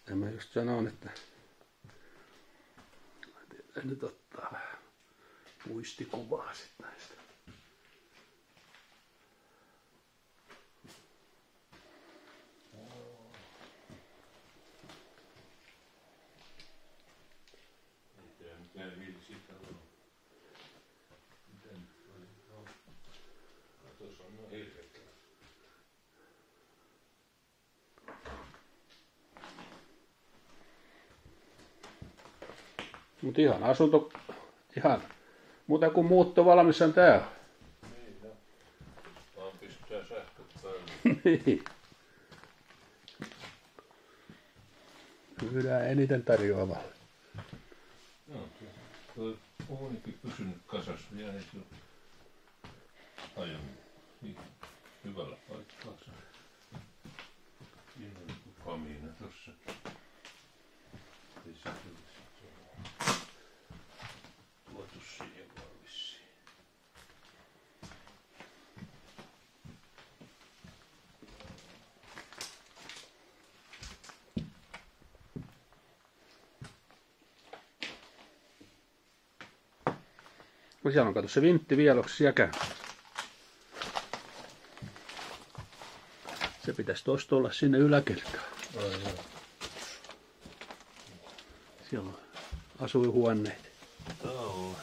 Ja mä just sanoin, että nyt ottaa vähän muistikuvaa sit näistä. Mut ihan asunto, ihan muuta kuin muutto valmis on tää. Niin joo. Vaan pistää sähköt päälle. Niin. Myydään eniten tarjoavalle. Joo, tuo uunikin pysynyt kasassa vielä ei ole hajonnut. Hyvällä paikkaa se. Siinä on joku kamiina tossa. Ei se tuotu siihen vaan vissiin. No siellä on kato se vintti vielä, onko siellä käynyt? Se pitäisi tosta olla sinne yläkertaan. Siellä on asuinhuoneet. Tää on.